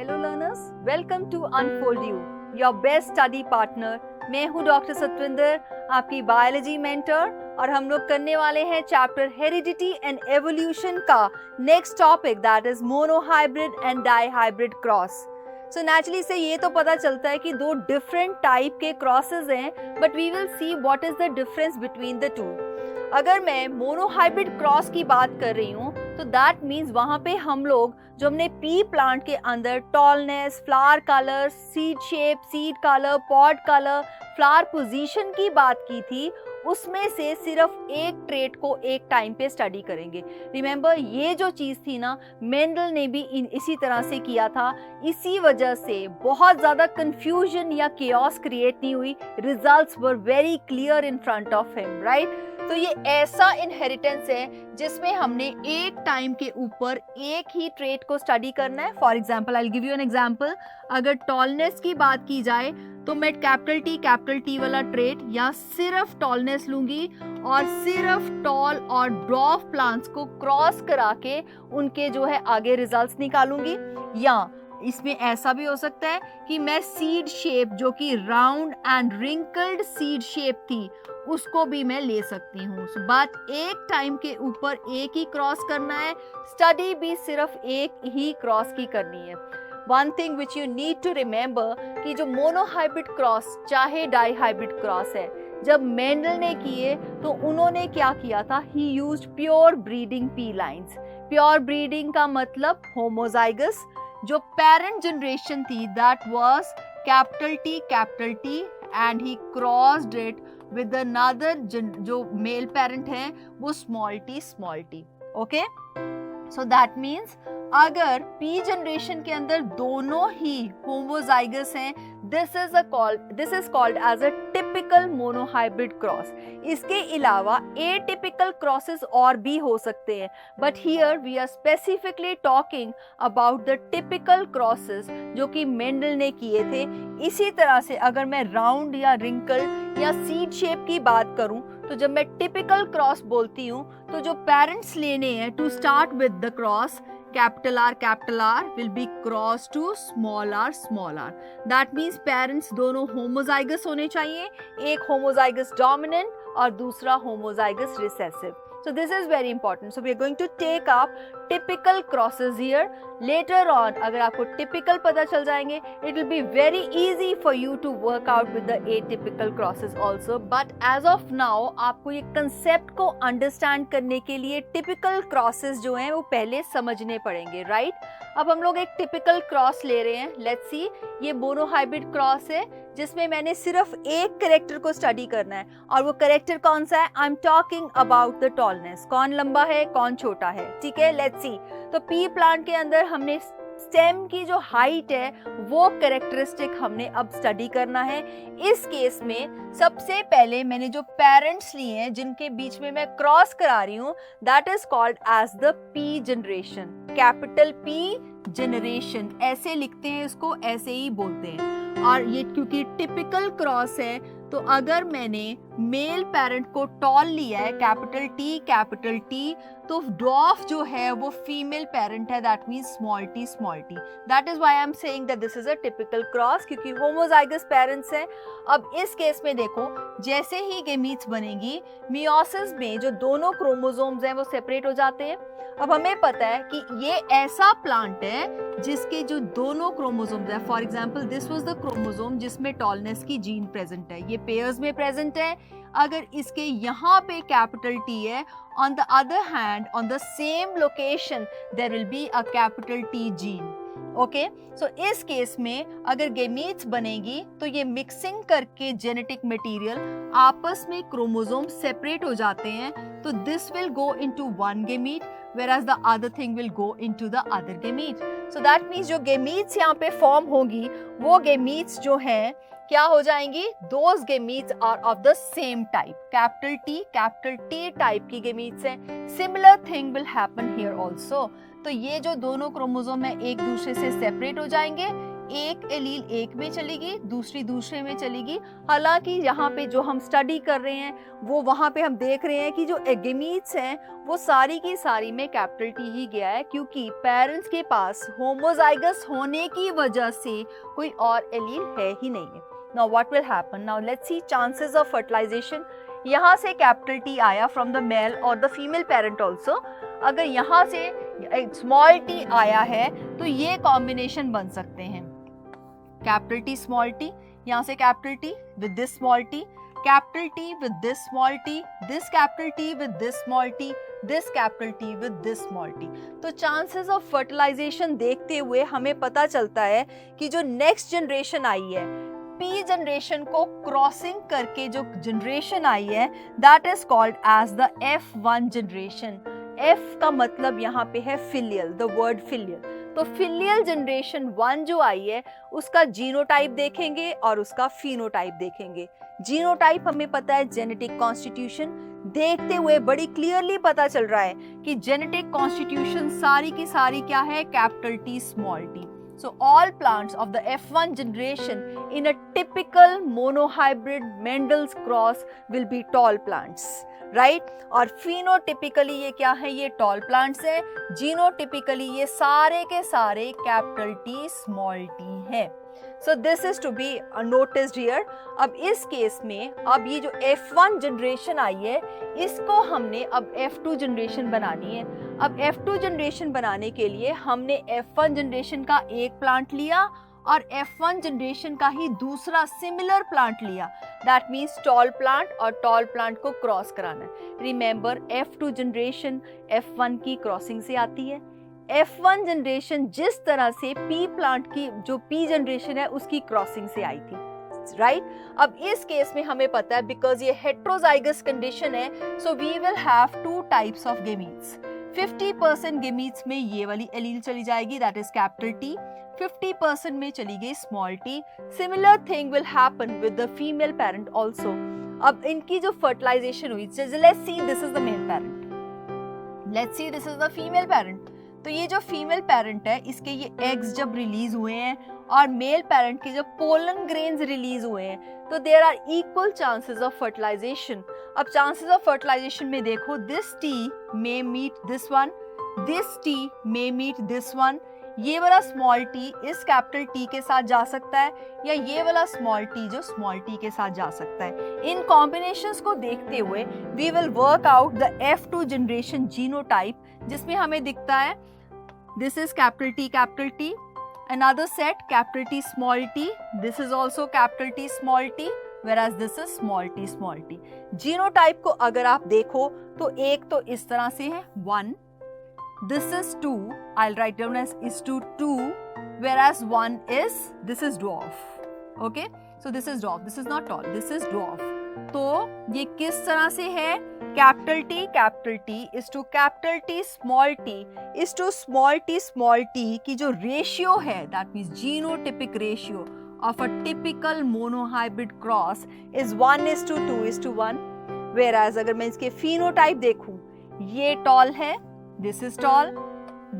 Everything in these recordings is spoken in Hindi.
Hello learners, welcome to unfold you, your best study partner. मैं हूँ डॉक्टर सतविंदर, आपकी बायोलॉजी मेंटर, और हम लोग करने वाले हैं चैप्टर हेरिडिटी एंड एवोल्यूशन का next topic, that is monohybrid and dihybrid cross. So naturally से ये तो पता चलता है कि दो डिफरेंट टाइप के क्रॉसेस हैं, but we will see what is the difference between the two. अगर मैं मोनोहाइब्रिड क्रॉस की बात कर रही हूँ तो दैट मीन्स वहाँ पे हम लोग जो हमने पी प्लांट के अंदर tallness, flower colour, seed shape, seed colour, pod colour, flower position की बात की थी, उसमें से सिर्फ एक ट्रेट को एक टाइम पे स्टडी करेंगे। रिमेंबर, ये जो चीज़ थी ना, मेंडल ने भी इसी तरह से किया था। इसी वजह से बहुत ज़्यादा कंफ्यूजन या केओस क्रिएट नहीं हुई। Results were very clear in front of him, right. तो ये ऐसा इनहेरिटेंस है जिसमें हमने एक टाइम के ऊपर एक ही ट्रेट को स्टडी करना है। For example, I will give you an example. अगर टॉलनेस की बात की जाए तो मैं कैपिटल टी वाला ट्रेट या सिर्फ टॉलनेस लूंगी और सिर्फ टॉल और ड्वार्फ प्लांट्स को क्रॉस करा के उनके जो है आगे रिजल्ट्स निकालूंगी। या इसमें ऐसा भी हो सकता है कि मैं सीड शेप, जो कि round and wrinkled seed shape थी, उसको भी मैं ले सकती हूँ। बट एक टाइम के ऊपर एक ही क्रॉस करना है, स्टडी भी सिर्फ एक ही क्रॉस की करनी है। One thing which you need to remember कि जो मोनोहाइब्रिड क्रॉस चाहे डाइहाइब्रिड क्रॉस है, जब मेंडल ने किए तो उन्होंने क्या किया था, he used pure breeding pea lines. Pure breeding का मतलब होमोजाइगस। जो पेरेंट जनरेशन थी that was capital T and he crossed it with another जो मेल पेरेंट है वो small T. Okay, so that means अगर पी जनरेशन के अंदर दोनों ही होमोजाइगस हैं, this is called as a typical monohybrid cross. इसके अलावा एटिपिकल क्रॉसेस और भी हो सकते हैं, but here we are specifically talking about the typical crosses जो कि मेंडल ने किए थे। इसी तरह से अगर मैं राउंड या रिंकल या सीड शेप की बात करूं तो जब मैं टिपिकल क्रॉस बोलती हूं तो जो पेरेंट्स लेने हैं to start with the cross, capital R will be crossed to small r। That means parents दोनों homozygous होने चाहिए, एक homozygous dominant और दूसरा homozygous recessive। So this is very important. So we are going to take up typical crosses here. Later on, अगर आपको typical पता चल जाएंगे, it will be very easy for you to work out with the atypical crosses also. But as of now, आपको ये concept को understand करने के लिए typical crosses जो हैं वो पहले समझने पड़ेंगे, right? अब हम लोग एक typical cross ले रहे हैं। Let's see, ये monohybrid cross है जिसमें मैंने सिर्फ एक करेक्टर को स्टडी करना है, और वो करेक्टर कौन सा है? I am talking about the tallness. कौन लंबा है, कौन छोटा है, ठीक है। लेट्स सी, तो पी प्लांट के अंदर हमने स्टेम की जो हाइट है वो कैरेक्टरिस्टिक हमने अब स्टडी करना है। इस केस में सबसे पहले मैंने जो पेरेंट्स लिए हैं जिनके बीच में मैं क्रॉस करा रही हूँ, that is called as the P generation. Capital P generation ऐसे लिखते हैं, इसको ऐसे ही बोलते हैं। और ये क्योंकि टिपिकल क्रॉस है तो अगर मैंने मेल पेरेंट को टॉल लिया है कैपिटल टी, तो ड्वार्फ जो है वो फीमेल पेरेंट है, that means small T. That is why I am saying that this is a typical cross, क्योंकि होमोजाइगस पेरेंट्स हैं। अब इस केस में देखो, जैसे ही गेमीट्स बनेगी, मियोसिस में जो दोनों क्रोमोसोम्स हैं वो सेपरेट हो जाते हैं। अब हमें पता है कि ये ऐसा प्लांट है जिसके जो दोनों क्रोमोसोम्स है, for example this was the chromosome जिसमें टॉलनेस की जीन प्रेजेंट है, ये पेयर्स में प्रेजेंट है। अगर इसके यहाँ पे कैपिटल टी है, on the other hand on the same location there will be a capital T gene. Okay, so इस केस में अगर गेमीट्स बनेगी तो ये मिक्सिंग करके जेनेटिक मटेरियल आपस में क्रोमोसोम सेपरेट हो जाते हैं, तो this will go into one gamete whereas the other thing will go into the other gamete. So that means जो gametes यहाँ पे form होगी वो gametes जो हैं क्या हो जाएंगी? Those gametes are of the same type. Capital T type की gametes हैं। Similar thing will happen here also. तो ये जो दोनों क्रोमोसोम है एक दूसरे से सेपरेट हो जाएंगे, एक एलील एक में चलेगी, दूसरी दूसरे में चलेगी। हालांकि यहाँ पे जो हम स्टडी कर रहे हैं वो वहाँ पे हम देख रहे हैं कि जो गैमीट्स हैं वो सारी की सारी में कैपिटल टी ही गया है, क्योंकि पेरेंट्स के पास होमोजाइगस होने की वजह से कोई और एलील है ही नहीं है। Now what will happen, now let's see chances of fertilization. यहाँ से कैपिटल टी आया फ्रॉम द मेल और द फीमेल पेरेंट ऑल्सो। अगर यहाँ से स्मॉल टी आया है तो ये कॉम्बिनेशन बन सकते हैं, कैपिटल टी स्मॉल टी, यहाँ से capital T with this small T, capital T with this small T, this capital T with this small T, this capital T with this small T. तो चांसेस ऑफ फर्टिलाइजेशन देखते हुए हमें पता चलता है कि जो नेक्स्ट जनरेशन आई है, पी जनरेशन को क्रॉसिंग करके जो जनरेशन आई है, that is called as the F1 generation. F का मतलब यहाँ पे है फिलियल, द वर्ड फिलियल। तो फिलियल जनरेशन 1 जो आई है उसका जीनोटाइप देखेंगे और उसका फिनोटाइप देखेंगे। जीनोटाइप हमें पता है जेनेटिक कॉन्स्टिट्यूशन, देखते हुए बड़ी क्लियरली पता चल रहा है कि जेनेटिक कॉन्स्टिट्यूशन सारी की सारी क्या है, capital T small T. So all plants of the F1 generation in a typical monohybrid Mendel's cross will be tall plants, right? और phenotypically ये क्या है, ये tall plants है। genotypically ये सारे के सारे capital T small t है। So this is to be noticed here। अब इस केस में अब ये जो F1 जनरेशन आई है इसको हमने अब F2 जनरेशन बनानी है। अब F2 जनरेशन बनाने के लिए हमने F1 जनरेशन का एक प्लांट लिया और F1 जनरेशन का ही दूसरा सिमिलर प्लांट लिया। दैट मीन्स टॉल प्लांट और टॉल प्लांट को क्रॉस कराना है। रिमेंबर F2 जनरेशन F1 की क्रॉसिंग से आती है। F1 जनरेशन जिस तरह से P प्लांट की जो P जनरेशन है उसकी क्रॉसिंग से आई थी, राइट? अब इस केस में हमें पता है बिकॉज ये हेट्रोजाइगस कंडीशन है, so we will have two types of gametes. 50% gametes में ये वाली एलील चली जाएगी, दैट इज कैपिटल T। 50% में चली गई small t। Similar thing will happen with the female parent also. अब इनकी जो फर्टिलाइजेशन हुई, let's see this is the male parent, let's see this is the female parent. तो ये जो फीमेल पेरेंट है इसके ये एग्स जब रिलीज हुए हैं और मेल पेरेंट के जब पोलन ग्रेन्स रिलीज हुए हैं तो there are equal chances of fertilization. अब चांसेस ऑफ फर्टिलाइजेशन में देखो, this T may meet this one, this T may meet this one. ये वाला स्मॉल टी इस कैपिटल टी के साथ जा सकता है या ये वाला स्मॉल टी जो स्मॉल टी के साथ जा सकता है। इन कॉम्बिनेशंस को देखते हुए we will work out the F2 generation genotype, जिसमें हमें दिखता है this is capital T, another set capital T small t, this is also capital T small t, whereas this is small t। Genotype को अगर आप देखो तो एक तो इस तरह से है 1, this is 2, I'll write down as is to 2, whereas 1 is, this is dwarf, okay? So this is dwarf, this is not tall, this is dwarf। तो ये किस तरह से है, capital T is to capital T small t is to small t की जो रेशियो है, that means genotypic ratio of a typical monohybrid cross is 1:2:1, whereas अगर मैं इसके phenotype देखूं, ये tall है, this is tall,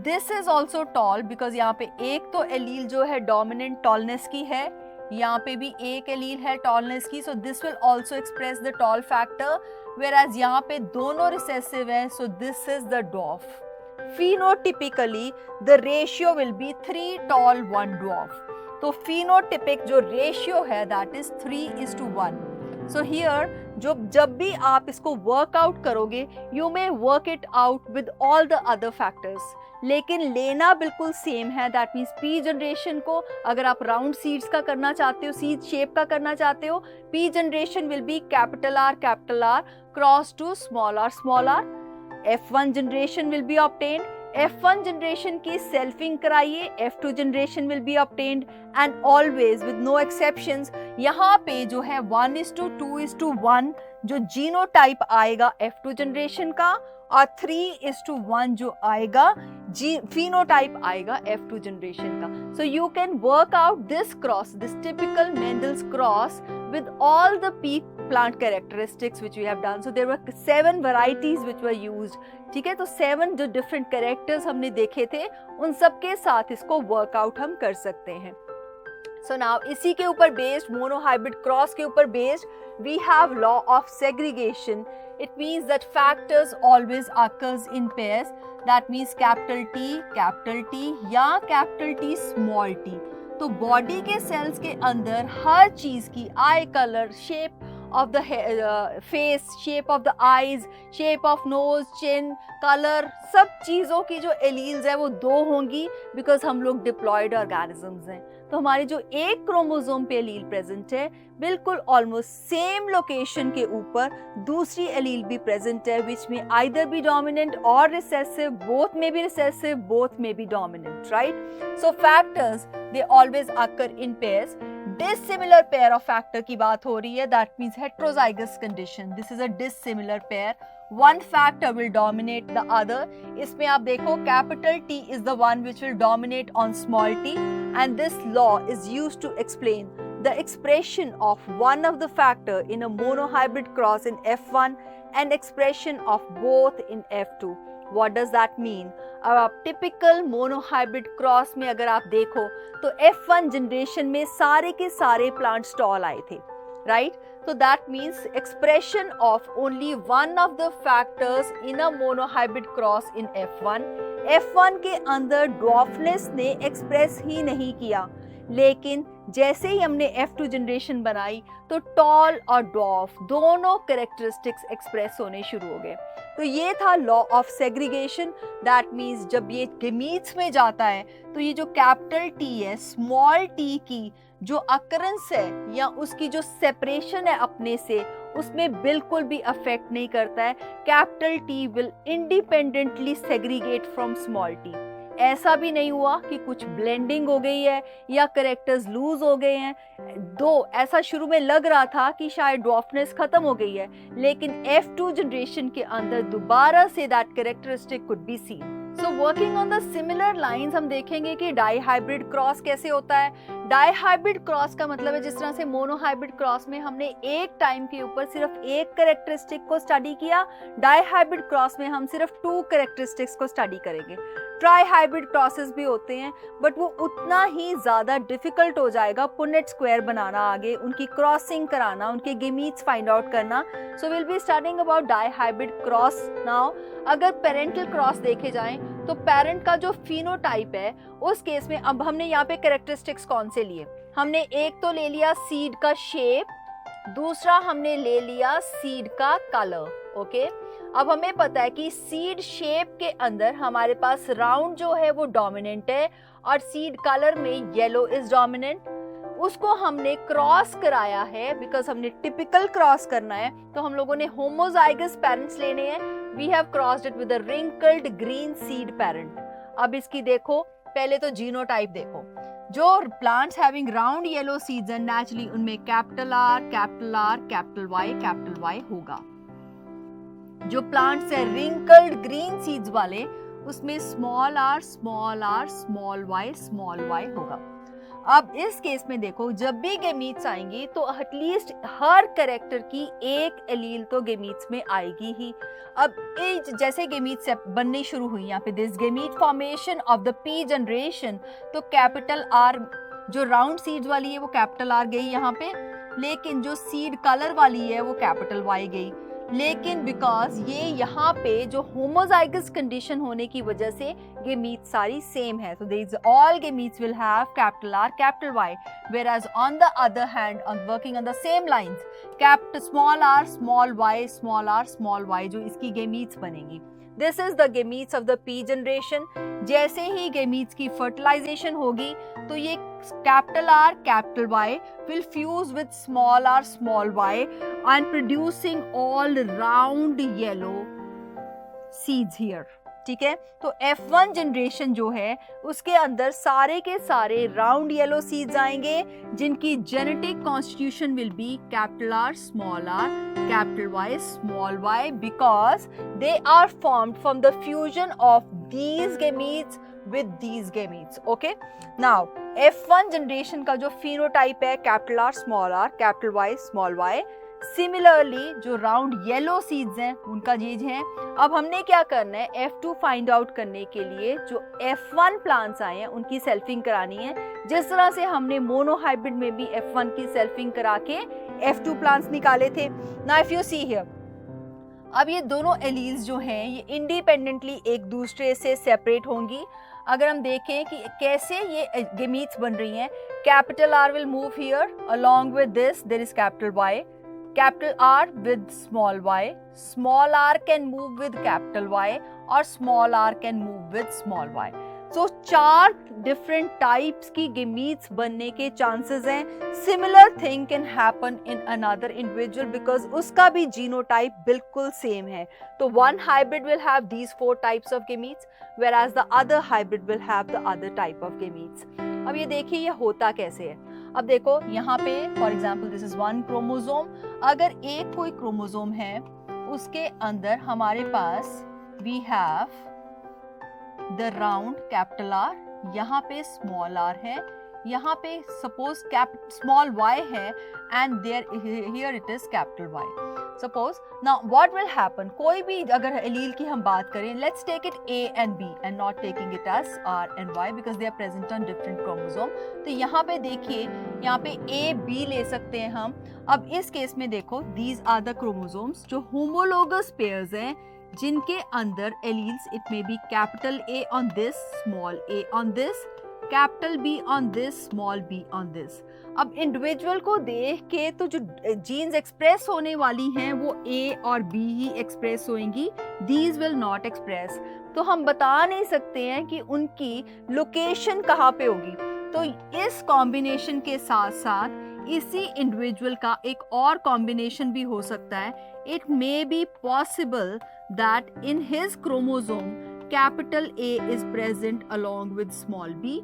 this is also tall because यहाँ पे एक तो एलील जो है dominant tallness की है, यहाँ पे भी एक एलील है टॉलनेस की, so this will also express the tall factor, whereas यहाँ पे दोनों रिसेसिव हैं, so this is the dwarf. Phenotypically the ratio will be 3 tall 1 dwarf. तो फिनोटिपिक जो रेशियो है दैट इज 3:1। सो हियर जब भी आप इसको वर्कआउट करोगे you may work it out with all the other factors, लेकिन लेना बिल्कुल सेम है। दैट मीन्स पी जनरेशन को अगर आप राउंड सीड्स का करना चाहते हो, सीड शेप का करना चाहते हो, P generation will be capital R cross to small r। F1 generation will be obtained, F1 generation की सेल्फिंग कराइए, F2 generation will be obtained and always with no exceptions. यहाँ पे जो है 1:2:1 जो जीनोटाइप आएगा F2 जनरेशन का और 3:1 जो आएगा phenotype आएगा F2 जनरेशन का। So you can work out this cross, this typical Mendel's cross with all the peak plant characteristics which we have done. So there were 7 varieties which were used. ठीक है, तो 7 जो different characters हमने देखे थे उन सब के साथ इसको workout हम कर सकते हैं। सो नाउ इसी के ऊपर बेस्ड, मोनोहाइब्रिड क्रॉस के ऊपर based, we have law of segregation. It means that factors always occurs in pairs. That means capital T या कैपिटल टी स्मॉल टी. तो बॉडी के सेल्स के अंदर हर चीज की eye colour, shape of the face, shape of the eyes, shape of nose, chin, color, सब चीज़ों की जो एलील्स है वो 2 होंगी, बिकॉज हम लोग डिप्लॉयड ऑर्गेनिजम्स हैं. तो हमारे जो एक क्रोमोसोम पे एलील प्रेजेंट है, बिल्कुल ऑलमोस्ट सेम लोकेशन के ऊपर दूसरी एलील भी प्रेजेंट है, विच में आइदर बी डोमिनेंट और रिसेसिव, बोथ में बी रिसेसिव, बोथ में be dominant, right. So factors they always occur in pairs. Dissimilar pair of factor की बात हो रही है, that means heterozygous condition. This is a dissimilar pair. One factor will dominate the other. इसमें आप देखो capital T is the one which will dominate on small t, and this law is used to explain the expression of one of the factor in a monohybrid cross in F1 and expression of both in F2. What does that mean? अब आप टिपिकल मोनोहाइब्रिड क्रॉस में अगर आप देखो तो F1 जनरेशन में सारे के सारे प्लांट स्टॉल आए थे, right. So that means expression of only one of the factors in a monohybrid cross in F1. F1 के अंदर ड्वार्फनेस ने एक्सप्रेस ही नहीं किया, लेकिन जैसे ही हमने F2 जनरेशन बनाई तो टॉल और ड्वार्फ दोनों कैरेक्टरिस्टिक्स एक्सप्रेस होने शुरू हो गए. तो ये था law of segregation. That means जब ये गेमीट्स में जाता है तो ये जो कैपिटल टी है, स्मॉल टी की जो अकरेंस है या उसकी जो सेपरेशन है अपने से, उसमें बिल्कुल भी अफेक्ट नहीं करता है. Capital T will independently segregate from small T. ऐसा भी नहीं हुआ कि कुछ ब्लेंडिंग हो गई है या करेक्टर्स लूज हो गए हैं. दो ऐसा शुरू में लग रहा था कि शायद ड्वार्फनेस खत्म हो गई है, लेकिन F2 जनरेशन के अंदर दोबारा say that characteristic could be seen. So working on the similar lines हम देखेंगे कि डाईहाइब्रिड क्रॉस कैसे होता है. डाईहाइब्रिड क्रॉस का मतलब है जिस तरह से मोनोहाइब्रिड क्रॉस में हमने एक टाइम के ऊपर सिर्फ एक कैरेक्टरिस्टिक को स्टडी किया, डाईहाइब्रिड क्रॉस में हम सिर्फ 2 कैरेक्टरिस्टिक्स को स्टडी करेंगे. ट्राई हाइब्रिड क्रॉसेस भी होते हैं, बट वो उतना ही ज़्यादा डिफिकल्ट हो जाएगा पुनेट स्क्वायर बनाना, आगे उनकी क्रॉसिंग कराना, उनके गेमीट्स फाइंड आउट करना. So will be starting about dihybrid cross now. अगर पेरेंटल क्रॉस देखे जाएं तो पेरेंट का जो फिनोटाइप है उस केस में अब हमने यहाँ पे कैरेक्टरिस्टिक्स कौन से लिए, हमने एक तो ले लिया सीड का शेप, दूसरा हमने ले लिया सीड का कलर. ओके, अब हमें पता है कि सीड शेप के अंदर हमारे पास राउंड जो है वो डोमिनेंट है और सीड कलर में येलो इज डोमिनेंट. उसको हमने क्रॉस कराया है, बिकॉज हमने टिपिकल क्रॉस करना है तो हम लोगों ने होमोजाइगस पेरेंट्स लेने हैं. We have crossed it with a wrinkled green seed parent. अब इसकी देखो, पहले तो जीनोटाइप देखो. जो plants having round yellow seeds हैं नेचुरली उनमें capital R, capital R, capital Y होगा. जो प्लांट्स है रिंकल्ड ग्रीन सीड्स वाले उसमें स्मॉल आर, स्मॉल वाई होगा. अब इस केस में देखो, जब भी गेमीट्स आएंगी तो एटलीस्ट हर कैरेक्टर की एक एलील तो गेमीट्स में आएगी ही. अब जैसे गेमीट्स बननी शुरू हुई यहाँ पे this gamete formation of the P generation, तो कैपिटल आर जो राउंड सीड्स वाली है वो कैपिटल आर गई यहाँ पे, लेकिन जो सीड कलर वाली है वो कैपिटल वाई गई. लेकिन बिकॉज ये यहाँ पे जो होमोजाइगस कंडीशन होने की वजह से गेमीट्स सारी सेम है, so these all gametes will have capital R, capital Y, whereas on the other hand, on working on the same lines, capital small r, small y, small r, small y जो इसकी gametes बनेगी. This is the gametes of the P generation. जैसे ही gametes की fertilization होगी तो ये capital R, capital Y will fuse with small r, small y and producing all round yellow seeds here. ठीक है, तो F1 जनरेशन जो है उसके अंदर सारे के सारे राउंड येलो सीड्स आएंगे जिनकी genetic constitution will be capital R, small r, capital Y, small y, because they are formed from the fusion of these gametes with these gametes. Okay, now F1 generation का जो फिनोटाइप है capital R, small r, capital Y, small y, similarly जो राउंड येलो सीड्स हैं उनका एज है। अब हमने क्या करना है, F2 फाइंड आउट करने के लिए जो F1 प्लांट्स आए हैं उनकी सेल्फिंग करानी है, जिस तरह से हमने मोनोहाइब्रिड में भी F1 की सेल्फिंग करा के F2 प्लांट्स निकाले थे। Now if you see here, अब ये दोनों एलील्स जो हैं ये इंडिपेंडेंटली एक दूसरे से सेपरेट होंगी। अगर हम देखें कि कैसे ये गेमीट्स बन रही हैं, capital R will move here, along with this there is capital Y, capital R with small r can move with capital Y और small r can move with small y. So 4 different types की gametes बनने के chances हैं. Similar thing can happen in another individual because उसका भी genotype बिल्कुल same है. तो one hybrid will have these 4 types of gametes whereas the other hybrid will have the other type of gametes. अब ये देखिए ये होता कैसे है. अब देखो यहाँ पे for example this is 1 chromosome. अगर एक कोई क्रोमोसोम है उसके अंदर हमारे पास we have the round capital R, यहाँ पे स्मॉल r है, यहाँ पे सपोज स्मॉल y है and there here it is capital Y. Suppose now what will happen, कोई भी अगर एलील की हम बात करें, let's take it A and B and not taking it as R and Y because they are present on different chromosome. तो यहाँ पे देखिए, यहाँ पे A B ले सकते हैं हम. अब इस केस में देखो दीज आर द क्रोमोसोम्स जो होमोलोगस पेयर्स हैं जिनके अंदर alleles it may be capital A on this, small a on this, capital B on this, small b on this. अब इंडिविजुअल को देख के तो जो जीन्स एक्सप्रेस होने वाली हैं वो A और B ही एक्सप्रेस होंगी, दीज विल नॉट एक्सप्रेस. तो हम बता नहीं सकते हैं कि उनकी लोकेशन कहाँ पे होगी. तो इस कॉम्बिनेशन के साथ साथ इसी इंडिविजुअल का एक और कॉम्बिनेशन भी हो सकता है. It may be possible that in his chromosome capital A is present along with small b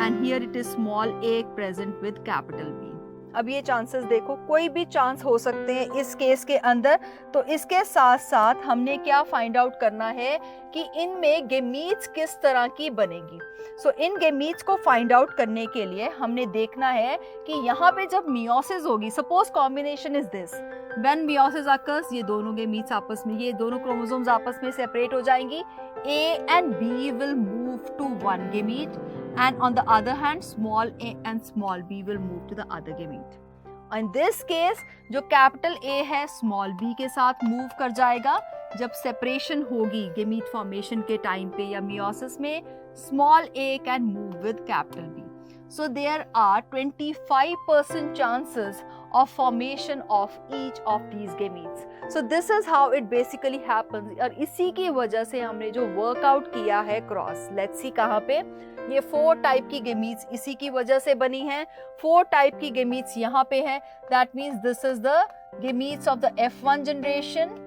and here it is small a present with capital B. अब ये चांसेस देखो, कोई भी चांस हो सकते हैं इस केस के अंदर. तो इसके साथ साथ हमने क्या फाइंड आउट करना है कि इनमें गेमीट्स किस तरह की बनेगी. सो इन गेमीट्स को फाइंड आउट करने के लिए हमने देखना है कि यहाँ पे जब मियोसिस होगी, suppose combination is this, when meiosis occurs, ये दोनों गेमीट्स आपस में, ये दोनों क्रोमोसोम्स आपस में सेपरेट हो जाएंगी. A and B will move to one gamete and on the other hand small a and small b will move to the other gamete. In this case जो कैपिटल A है स्मॉल b के साथ मूव कर जाएगा. जब सेपरेशन होगी गेमीट फॉर्मेशन के टाइम पे या मियोसिस में, small a can move with capital B. So there are 25% chances of formation of each of these gametes. So this is how it basically happens. और इसी की वजह से हमने जो वर्कआउट किया है क्रॉस, लेट्स सी कहाँ पे, ये 4 टाइप की गेमीट्स इसी की वजह से बनी हैं. 4 टाइप की गेमीट्स यहाँ पे हैं. That means this is the gametes of the F1 generation.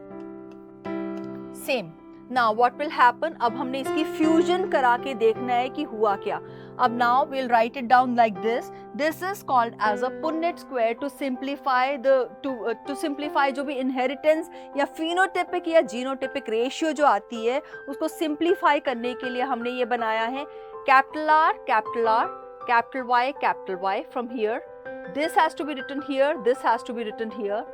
Same. Now what will happen, अब हमने इसकी फ्यूजन करा के देखना है कि हुआ क्या. अब now will write it down like this. This is called as a Punnett square to simplify to simplify जो भी इनहेरिटेंस या फिनोटिपिक या जीनोटिपिक रेशियो जो आती है उसको सिंप्लीफाई करने के लिए हमने ये बनाया है. Capital R, capital R, capital Y from here. This has to be written here, this has to be written here,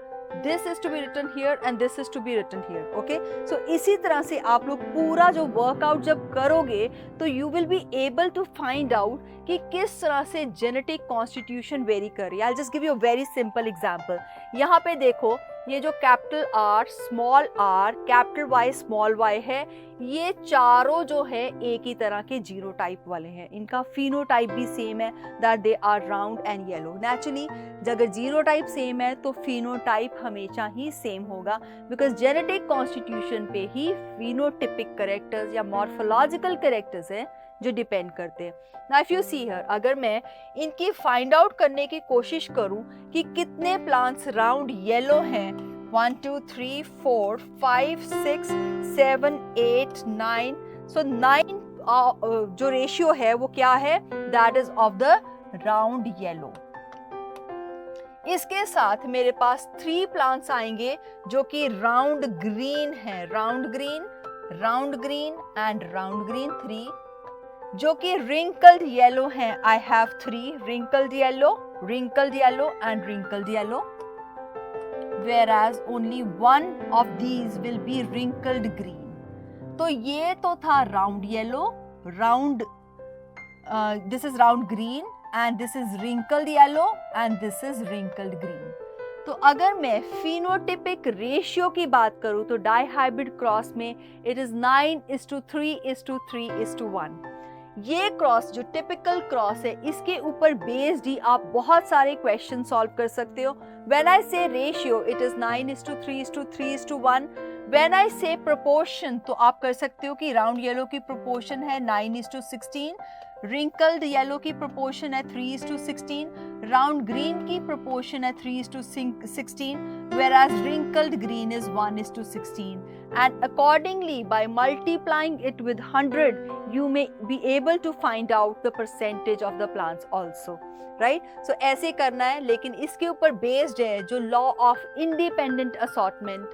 this is to be written here and this is to be written here. Okay? So इसी तरह से आप लोग पूरा जो वर्कआउट जब करोगे तो you will be able to find out कि किस तरह से जेनेटिक कॉन्स्टिट्यूशन वेरी कर रही है. I'll just give you a very simple example. यहाँ पे देखो, ये जो capital R, small r, capital Y, small y है, ये चारों जो है एक ही तरह के जीनोटाइप वाले हैं. इनका फिनोटाइप भी सेम है, that they are round and yellow. Naturally अगर जीनोटाइप सेम है तो फिनोटाइप हमेशा ही सेम होगा बिकॉज जेनेटिक कॉन्स्टिट्यूशन पे ही फिनोटिपिक कैरेक्टर्स या मॉर्फोलॉजिकल कैरेक्टर्स हैं जो डिपेंड करते हैं. Now if you see here, अगर मैं इनकी फाइंड आउट करने की कोशिश करूं कि कितने प्लांट्स राउंड येलो हैं, 1 2 3 4 5 6 7 8 9, सो 9 जो रेशियो है वो क्या है, that is of the round yellow. इसके साथ मेरे पास 3 प्लांट्स आएंगे जो कि राउंड ग्रीन है, round green, round green and round green 3, जो कि रिंकल्ड येलो हैं. I have 3 wrinkled yellow, wrinkled yellow and wrinkled yellow. whereas only one of these will be wrinkled green. तो ये तो था round yellow, this is round green and this is wrinkled yellow and this is wrinkled green. तो अगर मैं phenotypic ratio की बात करूँ तो डाइहाइब्रिड क्रॉस में it is 9:3:3:1. ये क्रॉस जो टिपिकल क्रॉस है इसके ऊपर बेस्ड ही आप बहुत सारे क्वेश्चन सॉल्व कर सकते हो. When I say ratio it is 9:3:3:1. When I say proportion तो आप कर सकते हो कि राउंड येलो की प्रोपोर्शन है 9:16, wrinkled येलो की प्रोपोर्शन है 3:16, राउंड ग्रीन की प्रोपोर्शन है 3:16, whereas wrinkled green is 1:16. And accordingly, by multiplying it with 100, you may be able to find out the percentage of the plants also, right? So ऐसे करना है, लेकिन इसके ऊपर बेस्ड है जो law of independent assortment.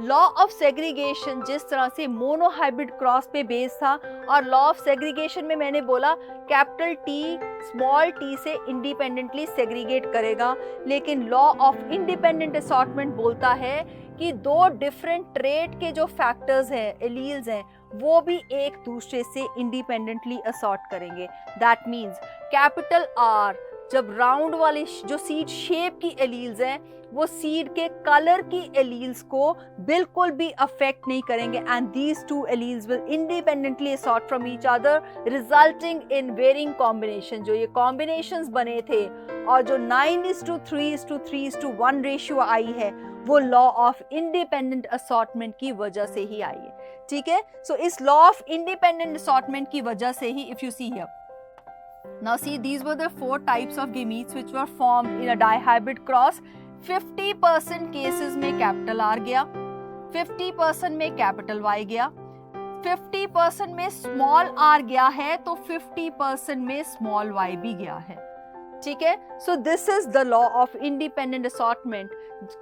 Law of segregation जिस तरह से मोनोहाइब्रिड क्रॉस पे बेस था, और लॉ ऑफ सेग्रीगेशन में मैंने बोला कैपिटल टी स्मॉल टी से इंडिपेंडेंटली सेग्रीगेट करेगा, लेकिन लॉ ऑफ इंडिपेंडेंट असॉर्टमेंट बोलता है कि दो डिफरेंट ट्रेट के जो फैक्टर्स हैं, एलील्स हैं, वो भी एक दूसरे से इंडिपेंडेंटली असॉर्ट करेंगे. दैट मीन्स कैपिटल आर जब राउंड वाले जो सीड शेप की एलील्स हैं वो सीड के कलर की एलील्स को बिल्कुल भी अफेक्ट नहीं करेंगे, and these two alleles will independently assort from each other resulting in varying combination. जो ये कॉम्बिनेशंस बने थे और जो 9:3:3:1 रेशियो आई है वो लॉ ऑफ इंडिपेंडेंट असॉर्टमेंट की वजह से ही आई है. ठीक है, सो इस लॉ ऑफ इंडिपेंडेंट असॉर्टमेंट की वजह से ही, if you see here, now see these were the 4 types of gametes which were formed in a dihybrid cross. 50% cases में कैपिटल आर गया, 50% में कैपिटल वाई गया, 50% में स्मॉल आर गया है, तो 50% में स्मॉल वाई भी गया है. ठीक है, सो this is the law of independent assortment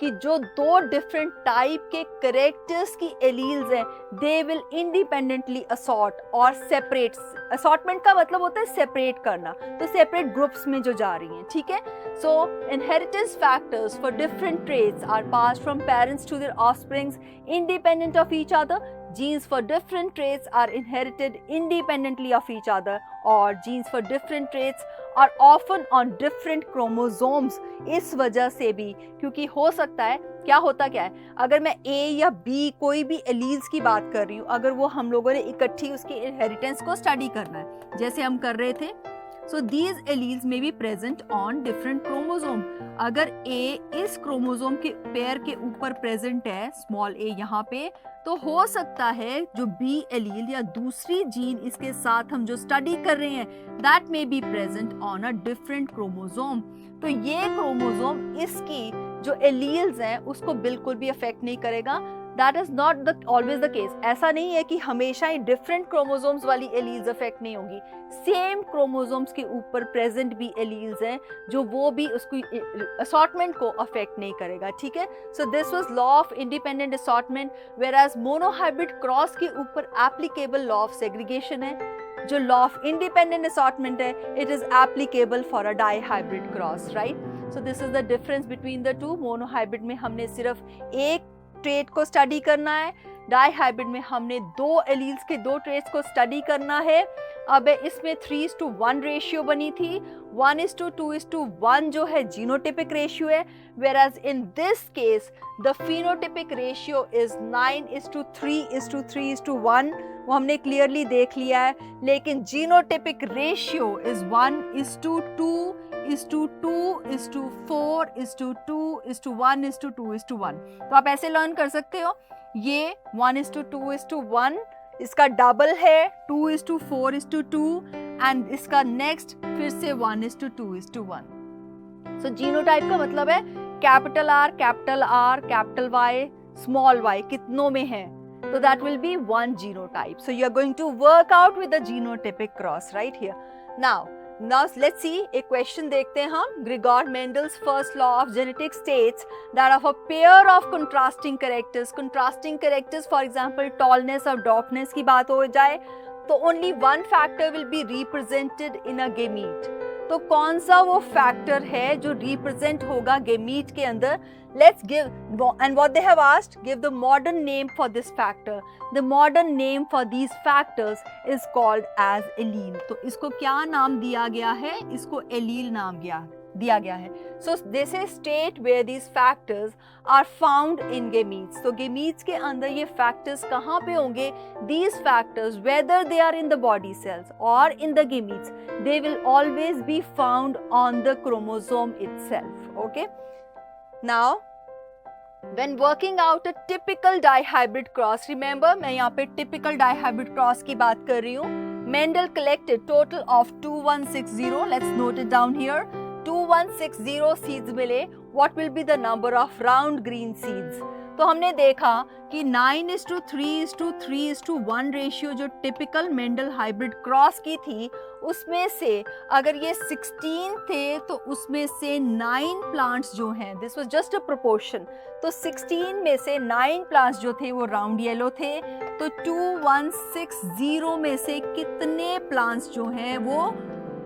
कि जो दो डिफरेंट टाइप के करेक्टर्स की एलील्स हैं दे विल इंडिपेंडेंटली असॉर्ट और सेपरेट. असॉर्टमेंट का मतलब होता है सेपरेट करना, तो सेपरेट ग्रुप्स में जो जा रही हैं. ठीक है, so inheritance factors for different traits are passed from parents to their offsprings independent of each other. Genes for different traits are inherited independently of each other, or genes for different traits are often on different chromosomes. इस वजह से भी, क्योंकि हो सकता है क्या है, अगर मैं A या B कोई भी एलील्स की बात कर रही हूँ, अगर वो हम लोगों ने इकट्ठी उसकी इनहेरिटेंस को स्टडी करना है जैसे हम कर रहे थे, so these alleles may be present on different chromosome. अगर A इस क्रोमोसोम के पेयर के ऊपर प्रेजेंट है, स्मॉल a यहाँ पे, तो हो सकता है जो B एलील या दूसरी जीन इसके साथ हम जो स्टडी कर रहे हैं that may be present on a different chromosome. तो ये क्रोमोसोम इसकी जो एलील्स हैं उसको बिल्कुल भी अफेक्ट नहीं करेगा. That is not always the case. ऐसा नहीं है कि हमेशा ही डिफरेंट क्रोमोसोम्स वाली एलील्स अफेक्ट नहीं होंगी. सेम क्रोमोसोम्स के ऊपर प्रेजेंट भी एलील्स हैं जो वो भी उसको असॉर्टमेंट को अफेक्ट नहीं करेगा. ठीक है, so this was law of independent assortment, whereas monohybrid cross के ऊपर एप्लीकेबल लॉ ऑफ सेग्रीगेशन है. जो लॉ ऑफ इंडिपेंडेंट असॉर्टमेंट है it is applicable for a dihybrid cross, right. So this is the difference between the to. Monohybrid में हमने सिर्फ एक ट्रेट को स्टडी करना है, डाइहाइब्रिड में हमने दो एलील्स के दो ट्रेट्स को स्टडी करना है. अब इसमें 3:1 रेशियो बनी थी, 1:2:1 जो है जीनोटिपिक रेशियो है, whereas in this case the phenotypic ratio is 9:3:3:1. वो हमने क्लियरली देख लिया है, लेकिन जीनोटिपिक रेशियो इज 1:2:2:4:2:1:2:1. तो आप ऐसे लर्न कर सकते हो. ये 1:2:1 इसका डबल है 2:4:2 एंड इसका नेक्स्ट फिर से 1:2:1. सो जीनोटाइप का मतलब है capital R, capital Y, small Y कितनों में है, तो that will be one genotype. So you are going to work out with the genotypic cross right here. Now let's see a question देखते हैं हम. Gregor Mendel's first law of genetics states that of a pair of contrasting characters, for example tallness or dwarfness की बात हो जाए तो only one factor will be represented in a gamete. तो कौन सा वो फैक्टर है जो रिप्रेजेंट होगा गेमीट के अंदर? Let's give, and what they have asked, give the modern name for this factor. The modern name for these factors is called as allele. तो इसको क्या नाम दिया गया है? इसको allele नाम दिया गया है. So this is state where these factors are found in gametes. तो gametes के अंदर ये factors कहाँ पे होंगे? These factors, whether they are in the body cells or in the gametes, they will always be found on the chromosome itself. Okay? Now, when working out a typical dihybrid cross, remember मैं यहाँ पे typical dihybrid cross की बात कर रही हूँ. Mendel collected total of 2160. Let's note it down here. 2160 seeds मिले. What will be the number of round green seeds? तो हमने देखा कि 9:3:3:1 रेशियो जो टिपिकल मेंडल हाइब्रिड क्रॉस की थी, उसमें से अगर ये 16 थे तो उसमें से 9 प्लांट्स जो हैं, this was just a proportion, तो 16 में से 9 प्लांट्स जो थे वो राउंड येलो थे. तो 2160 में से कितने प्लांट्स जो हैं वो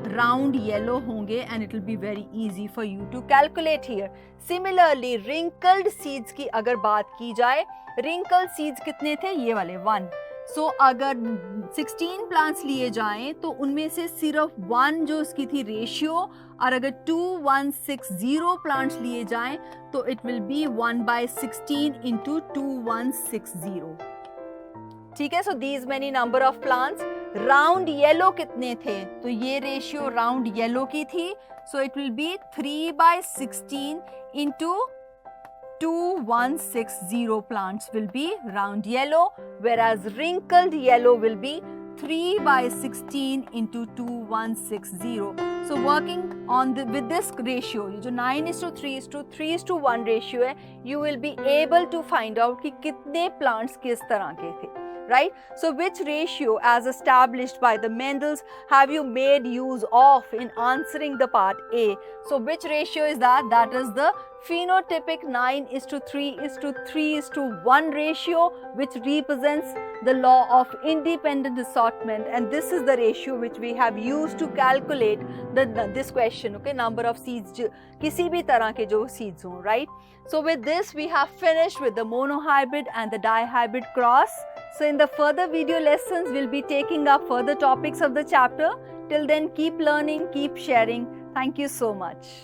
राउंड येलो होंगे? And it will be very easy for you to calculate here. Similarly wrinkled seeds की अगर बात की जाए, रिंकल्ड सीड्स कितने थे? ये वाले 1. सो अगर 16 प्लांट्स लिए जाएं तो उनमें से सिर्फ 1 जो उसकी थी रेशियो, और अगर 2160 प्लांट्स लिए जाएं तो इट विल बी 1/16 इंटू 2160. ठीक है. So these many number of plants. Round yellow कितने थे? तो ये रेशियो राउंड येलो की थी. So it will B 3/16 into 2160 plants will be round yellow, whereas wrinkled yellow will be 3/16 into 2160. So working on with this ratio, ये जो 9:3:3:1 ratio है, you will be able to find out कि कितने plants किस तरह के थे. Right? So which ratio as established by the Mendels have you made use of in answering the part A? So which ratio is that? That is the phenotypic 9:3:3:1 ratio, which represents the law of independent assortment, and this is the ratio which we have used to calculate this question. Okay, number of seeds, किसी भी तरह के जो seeds हों, right? So with this we have finished with the monohybrid and the dihybrid cross. So in the further video lessons, we'll be taking up further topics of the chapter. Till then, keep learning, keep sharing. Thank you so much.